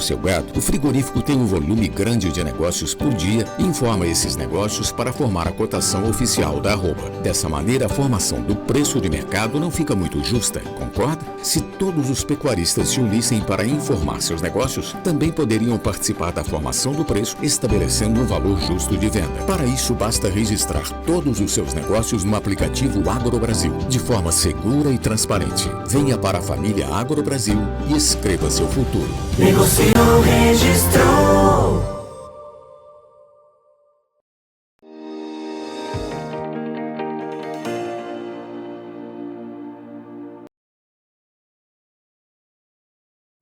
do seu gado, o frigorífico tem um volume grande de negócios por dia e informa esses negócios para formar a cotação oficial da arroba. Dessa maneira, a formação do preço de mercado não fica muito justa, concorda? Se todos os pecuaristas se unissem para informar seus negócios, também poderiam participar da formação do preço, estabelecendo um valor justo de venda. Para isso, basta registrar todos os seus negócios no aplicativo AgroBrasil, de forma segura e transparente. Venha para a família AgroBrasil e escreva seu futuro. Negociou, registrou.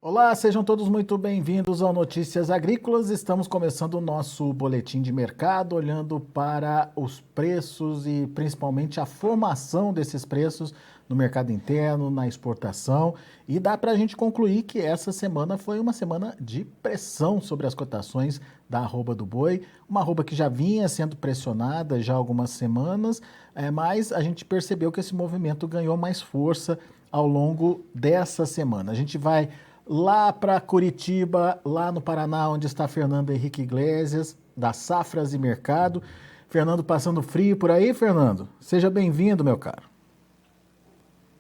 Olá, sejam todos muito bem-vindos ao Notícias Agrícolas. Estamos começando o nosso boletim de mercado, olhando para os preços e principalmente a formação desses preços no mercado interno, na exportação. E dá para a gente concluir que essa semana foi uma semana de pressão sobre as cotações da arroba do boi, uma arroba que já vinha sendo pressionada já há algumas semanas, mas a gente percebeu que esse movimento ganhou mais força ao longo dessa semana. A gente vai lá para Curitiba, lá no Paraná, onde está Fernando Henrique Iglesias, da Safras e Mercado. Fernando, passando frio por aí, Fernando? Seja bem-vindo, meu caro.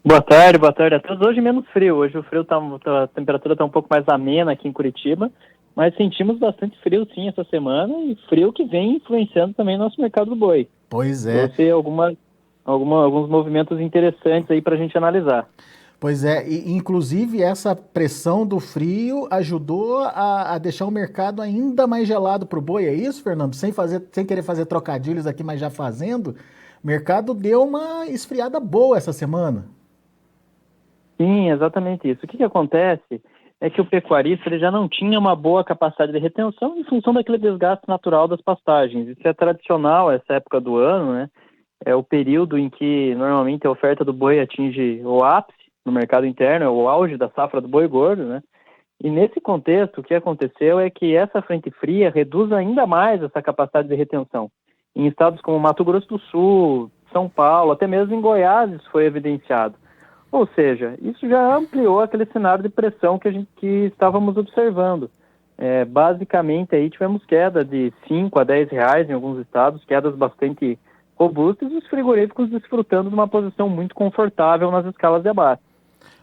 Boa tarde a todos. Hoje menos frio, hoje o frio a temperatura está um pouco mais amena aqui em Curitiba, mas sentimos bastante frio sim essa semana, e frio que vem influenciando também o nosso mercado do boi. Pois é. Trouxe alguns movimentos interessantes aí para a gente analisar. Pois é, e inclusive essa pressão do frio ajudou a deixar o mercado ainda mais gelado para o boi, é isso, Fernando? Sem querer fazer trocadilhos aqui, mas já fazendo, o mercado deu uma esfriada boa essa semana. Sim, exatamente isso. O que acontece é que o pecuarista ele já não tinha uma boa capacidade de retenção em função daquele desgaste natural das pastagens. Isso é tradicional, essa época do ano, né? É o período em que normalmente a oferta do boi atinge o ápice no mercado interno, é o auge da safra do boi gordo, né? E nesse contexto, o que aconteceu é que essa frente fria reduz ainda mais essa capacidade de retenção. Em estados como Mato Grosso do Sul, São Paulo, até mesmo em Goiás isso foi evidenciado. Ou seja, isso já ampliou aquele cenário de pressão que estávamos observando. Basicamente, aí tivemos queda de 5 a 10 reais em alguns estados, quedas bastante robustas, e os frigoríficos desfrutando de uma posição muito confortável nas escalas de abate.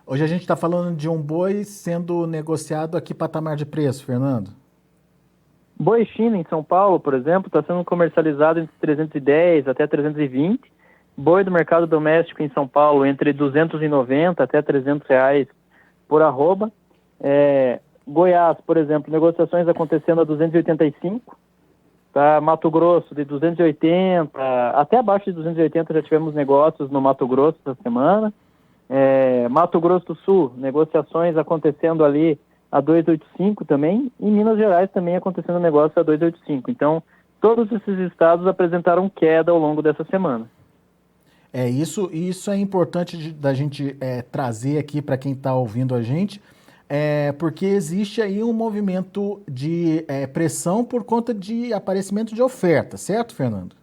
Hoje a gente está falando de um boi sendo negociado a que patamar de preço, Fernando? Boi China em São Paulo, por exemplo, está sendo comercializado entre 310 até 320. Boi do mercado doméstico em São Paulo entre 290 até 300 reais por arroba. Goiás, por exemplo, negociações acontecendo a 285. Tá? Mato Grosso de 280, até abaixo de 280 já tivemos negócios no Mato Grosso essa semana. Mato Grosso do Sul, negociações acontecendo ali a 285 também, e Minas Gerais também acontecendo negócio a 285. Então, todos esses estados apresentaram queda ao longo dessa semana. Isso é importante da gente trazer aqui para quem está ouvindo a gente, porque existe aí um movimento de pressão por conta de aparecimento de oferta, certo, Fernando?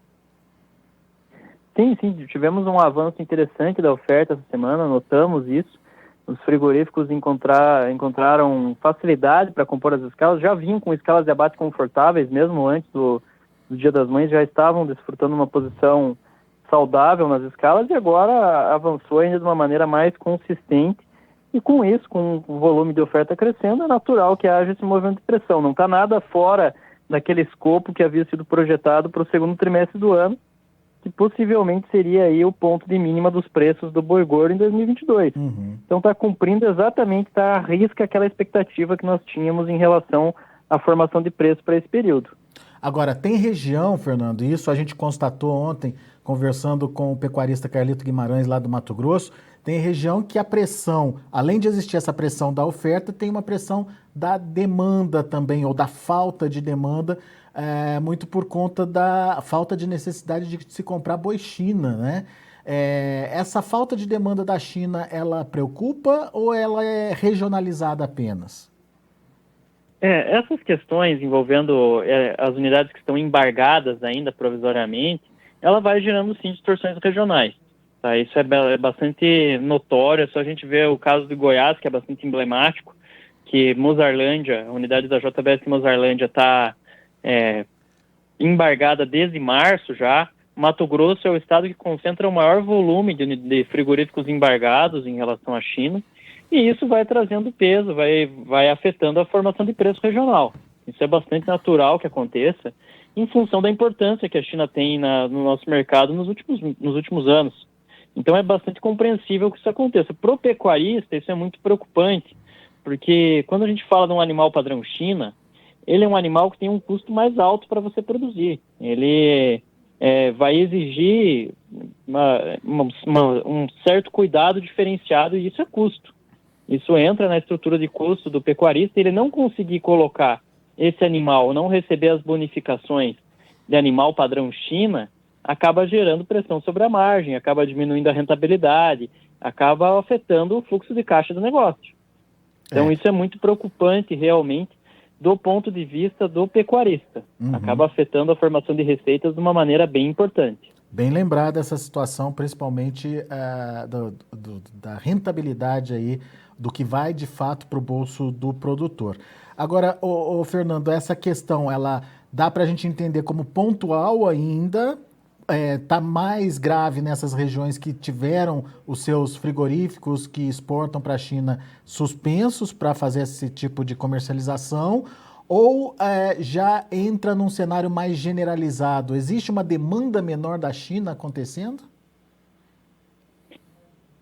Sim, tivemos um avanço interessante da oferta essa semana, notamos isso. Os frigoríficos encontraram facilidade para compor as escalas, já vinham com escalas de abate confortáveis, mesmo antes do Dia das Mães, já estavam desfrutando uma posição saudável nas escalas, e agora avançou ainda de uma maneira mais consistente, e com isso, com o volume de oferta crescendo, é natural que haja esse movimento de pressão. Não está nada fora daquele escopo que havia sido projetado para o segundo trimestre do ano, que possivelmente seria aí o ponto de mínima dos preços do boi gordo em 2022. Então está cumprindo exatamente, está à risca aquela expectativa que nós tínhamos em relação à formação de preço para esse período. Agora, tem região, Fernando, isso a gente constatou ontem, conversando com o pecuarista Carlito Guimarães lá do Mato Grosso, tem região que a pressão, além de existir essa pressão da oferta, tem uma pressão da demanda também, ou da falta de demanda, muito por conta da falta de necessidade de se comprar boi China, né? Essa falta de demanda da China, ela preocupa ou ela é regionalizada apenas? Essas questões envolvendo as unidades que estão embargadas ainda provisoriamente, ela vai gerando sim distorções regionais. Tá? Isso é bastante notório, é só a gente ver o caso de Goiás, que é bastante emblemático, que Mozarlândia, a unidade da JBS Mozarlândia está embargada desde março já. Mato Grosso é o estado que concentra o maior volume de frigoríficos embargados em relação à China, e isso vai trazendo peso, vai afetando a formação de preço regional. Isso é bastante natural que aconteça, em função da importância que a China tem no nosso mercado nos últimos anos. Então é bastante compreensível que isso aconteça. Para o pecuarista, isso é muito preocupante, porque quando a gente fala de um animal padrão China, ele é um animal que tem um custo mais alto para você produzir. Ele vai exigir um certo cuidado diferenciado, e isso é custo. Isso entra na estrutura de custo do pecuarista. Ele não conseguir colocar esse animal, não receber as bonificações de animal padrão China, acaba gerando pressão sobre a margem, acaba diminuindo a rentabilidade, acaba afetando o fluxo de caixa do negócio. Então isso é muito preocupante realmente do ponto de vista do pecuarista. Acaba afetando a formação de receitas de uma maneira bem importante. Bem lembrada essa situação, principalmente da rentabilidade aí, do que vai de fato para o bolso do produtor. Agora, Fernando, essa questão, ela dá para a gente entender como pontual ainda, está mais grave nessas regiões que tiveram os seus frigoríficos que exportam para a China suspensos para fazer esse tipo de comercialização, ou já entra num cenário mais generalizado? Existe uma demanda menor da China acontecendo?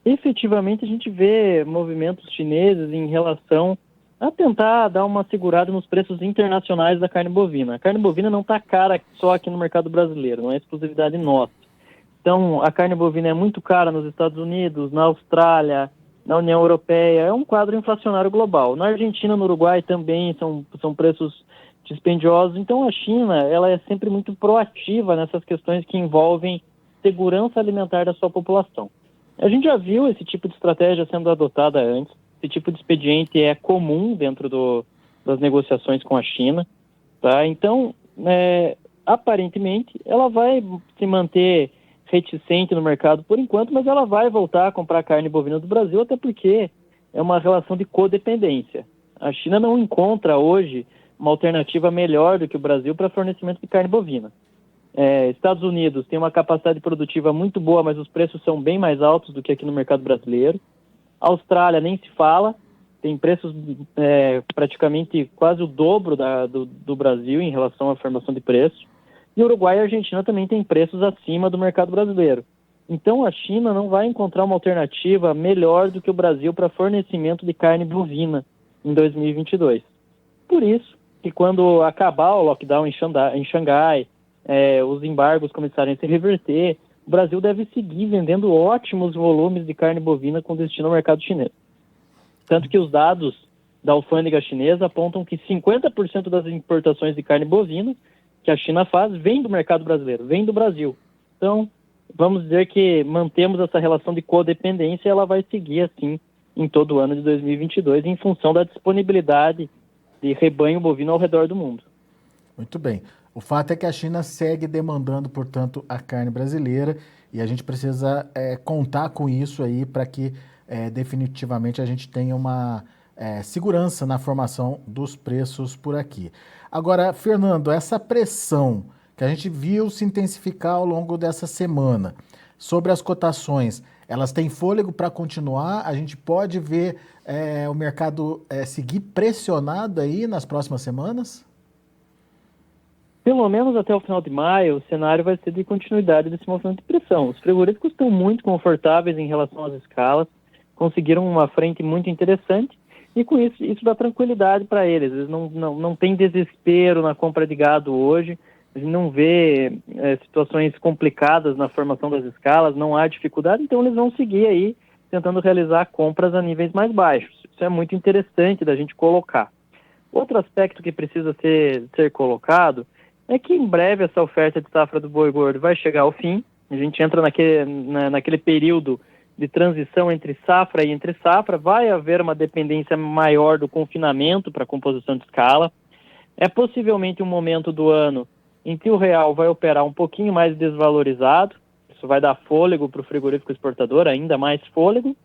Efetivamente, a gente vê movimentos chineses em relação a tentar dar uma segurada nos preços internacionais da carne bovina. A carne bovina não está cara só aqui no mercado brasileiro, não é exclusividade nossa. Então, a carne bovina é muito cara nos Estados Unidos, na Austrália, na União Europeia. É um quadro inflacionário global. Na Argentina, no Uruguai também são preços dispendiosos. Então, a China ela é sempre muito proativa nessas questões que envolvem segurança alimentar da sua população. A gente já viu esse tipo de estratégia sendo adotada antes. Esse tipo de expediente é comum dentro das negociações com a China, tá? Então, aparentemente, ela vai se manter reticente no mercado por enquanto, mas ela vai voltar a comprar carne bovina do Brasil, até porque é uma relação de codependência. A China não encontra hoje uma alternativa melhor do que o Brasil para fornecimento de carne bovina. Estados Unidos tem uma capacidade produtiva muito boa, mas os preços são bem mais altos do que aqui no mercado brasileiro. Austrália nem se fala, tem preços praticamente quase o dobro do Brasil em relação à formação de preço. E Uruguai e Argentina também têm preços acima do mercado brasileiro. Então a China não vai encontrar uma alternativa melhor do que o Brasil para fornecimento de carne bovina em 2022. Por isso que quando acabar o lockdown em Xangai, os embargos começarem a se reverter, o Brasil deve seguir vendendo ótimos volumes de carne bovina com destino ao mercado chinês. Tanto que os dados da alfândega chinesa apontam que 50% das importações de carne bovina que a China faz vem do mercado brasileiro, vem do Brasil. Então, vamos dizer que mantemos essa relação de codependência e ela vai seguir assim em todo o ano de 2022, em função da disponibilidade de rebanho bovino ao redor do mundo. Muito bem. O fato é que a China segue demandando, portanto, a carne brasileira, e a gente precisa contar com isso aí para que definitivamente a gente tenha uma segurança na formação dos preços por aqui. Agora, Fernando, essa pressão que a gente viu se intensificar ao longo dessa semana sobre as cotações, elas têm fôlego para continuar? A gente pode ver o mercado seguir pressionado aí nas próximas semanas? Pelo menos até o final de maio, o cenário vai ser de continuidade desse movimento de pressão. Os frigoríficos estão muito confortáveis em relação às escalas, conseguiram uma frente muito interessante, e com isso dá tranquilidade para eles. Eles não têm desespero na compra de gado hoje, a gente não vê situações complicadas na formação das escalas, não há dificuldade, então eles vão seguir aí tentando realizar compras a níveis mais baixos. Isso é muito interessante da gente colocar. Outro aspecto que precisa ser colocado é que em breve essa oferta de safra do boi gordo vai chegar ao fim. A gente entra naquele período de transição entre safra e entre safra. Vai haver uma dependência maior do confinamento para a composição de escala. É possivelmente um momento do ano em que o real vai operar um pouquinho mais desvalorizado. Isso vai dar fôlego para o frigorífico exportador, ainda mais fôlego.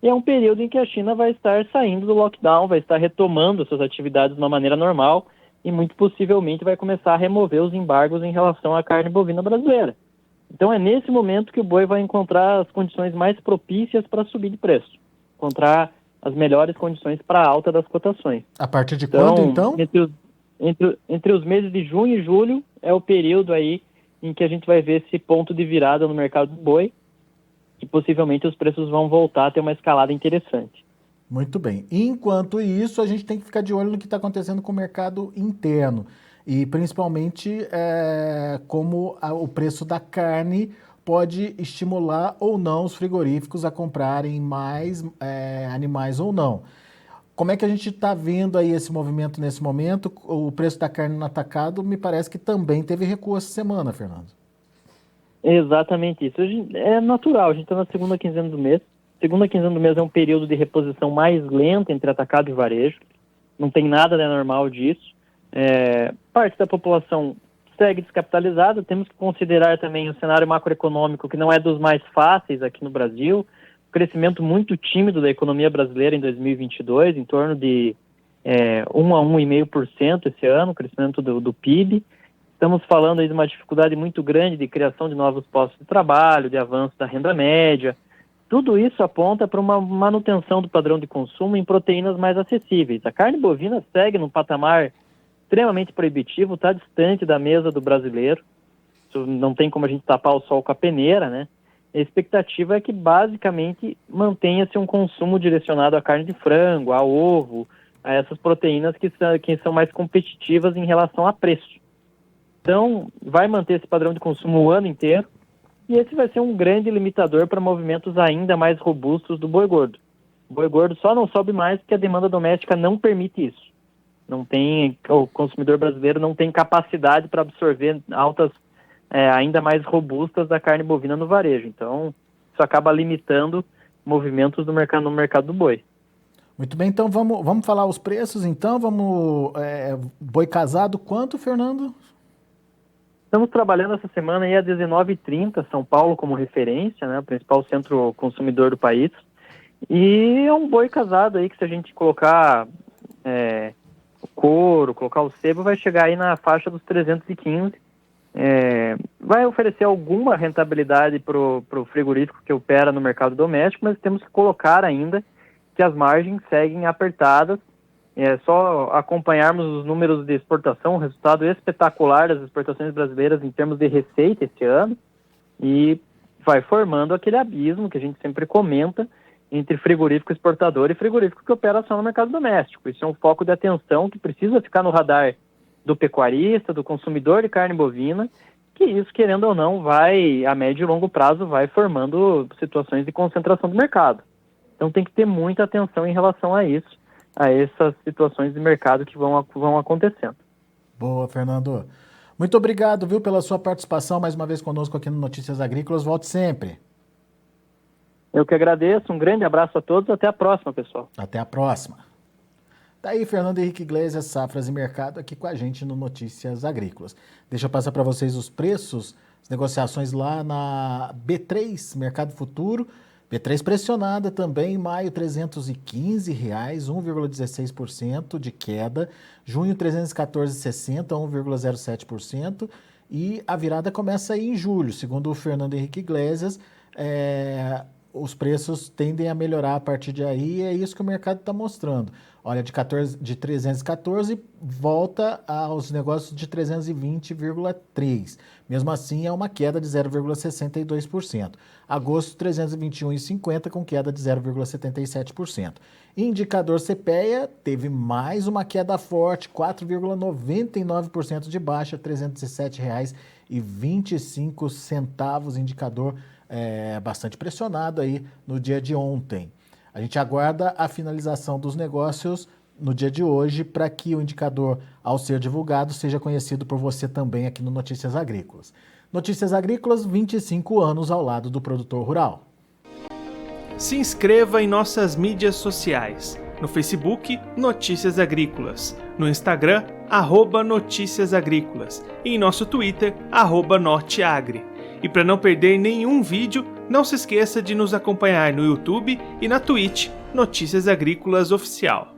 e é um período em que a China vai estar saindo do lockdown, vai estar retomando suas atividades de uma maneira normal e muito possivelmente vai começar a remover os embargos em relação à carne bovina brasileira. Então é nesse momento que o boi vai encontrar as condições mais propícias para subir de preço, encontrar as melhores condições para a alta das cotações. A partir de quando, então? Entre os meses de junho e julho é o período aí em que a gente vai ver esse ponto de virada no mercado do boi, que possivelmente os preços vão voltar a ter uma escalada interessante. Muito bem. Enquanto isso, a gente tem que ficar de olho no que está acontecendo com o mercado interno e principalmente como o preço da carne pode estimular ou não os frigoríficos a comprarem mais animais ou não. Como é que a gente está vendo aí esse movimento nesse momento? O preço da carne no atacado me parece que também teve recuo essa semana, Fernando. Exatamente isso. É natural, a gente está na segunda quinzena do mês. Segunda quinzena do mês é um período de reposição mais lenta entre atacado e varejo. Não tem nada de anormal disso. Parte da população segue descapitalizada. Temos que considerar também o cenário macroeconômico, que não é dos mais fáceis aqui no Brasil. O crescimento muito tímido da economia brasileira em 2022, em torno de 1 a 1,5% esse ano, o crescimento do PIB. Estamos falando aí de uma dificuldade muito grande de criação de novos postos de trabalho, de avanço da renda média. Tudo isso aponta para uma manutenção do padrão de consumo em proteínas mais acessíveis. A carne bovina segue num patamar extremamente proibitivo, está distante da mesa do brasileiro. Isso não tem como a gente tapar o sol com a peneira, né? A expectativa é que basicamente mantenha-se um consumo direcionado à carne de frango, a ovo, a essas proteínas que são mais competitivas em relação a preço. Então, vai manter esse padrão de consumo o ano inteiro e esse vai ser um grande limitador para movimentos ainda mais robustos do boi gordo. O boi gordo só não sobe mais porque a demanda doméstica não permite isso. O consumidor brasileiro não tem capacidade para absorver altas ainda mais robustas da carne bovina no varejo. Então, isso acaba limitando movimentos no mercado do boi. Muito bem, então vamos falar os preços, então. Boi casado, quanto, Fernando? Estamos trabalhando essa semana aí a R$19,30, São Paulo como referência, né, o principal centro consumidor do país. E é um boi casado aí que, se a gente colocar o couro, colocar o sebo, vai chegar aí na faixa dos 315. Vai oferecer alguma rentabilidade para o frigorífico que opera no mercado doméstico, mas temos que colocar ainda que as margens seguem apertadas. É só acompanharmos os números de exportação, um resultado espetacular das exportações brasileiras em termos de receita esse ano, e vai formando aquele abismo que a gente sempre comenta entre frigorífico exportador e frigorífico que opera só no mercado doméstico. Isso é um foco de atenção que precisa ficar no radar do pecuarista, do consumidor de carne bovina, que isso, querendo ou não, vai, a médio e longo prazo, vai formando situações de concentração do mercado. Então tem que ter muita atenção em relação a isso, a essas situações de mercado que vão acontecendo. Boa, Fernando. Muito obrigado, viu, pela sua participação mais uma vez conosco aqui no Notícias Agrícolas. Volte sempre. Eu que agradeço. Um grande abraço a todos. Até a próxima, pessoal. Até a próxima. Tá aí Fernando Henrique Iglesias, Safras e Mercado, aqui com a gente no Notícias Agrícolas. Deixa eu passar para vocês os preços, as negociações lá na B3, Mercado Futuro. B3 pressionada também, maio R$ 315, 1,16% de queda. Junho R$ 314,60, 1,07%. E a virada começa aí em julho. Segundo o Fernando Henrique Iglesias, os preços tendem a melhorar a partir de aí, e é isso que o mercado está mostrando. Olha, de 314 volta aos negócios de 320,3. Mesmo assim, é uma queda de 0,62%. Agosto, 321,50 com queda de 0,77%. Indicador CPEA teve mais uma queda forte, 4,99% de baixa, R$ 307,25. Indicador bastante pressionado aí no dia de ontem. A gente aguarda a finalização dos negócios no dia de hoje para que o indicador, ao ser divulgado, seja conhecido por você também aqui no Notícias Agrícolas. Notícias Agrícolas, 25 anos ao lado do produtor rural. Se inscreva em nossas mídias sociais. No Facebook, Notícias Agrícolas. No Instagram, @Notícias Agrícolas. E em nosso Twitter, @Norteagri. E para não perder nenhum vídeo, Não se esqueça de nos acompanhar no YouTube e na Twitch Notícias Agrícolas Oficial.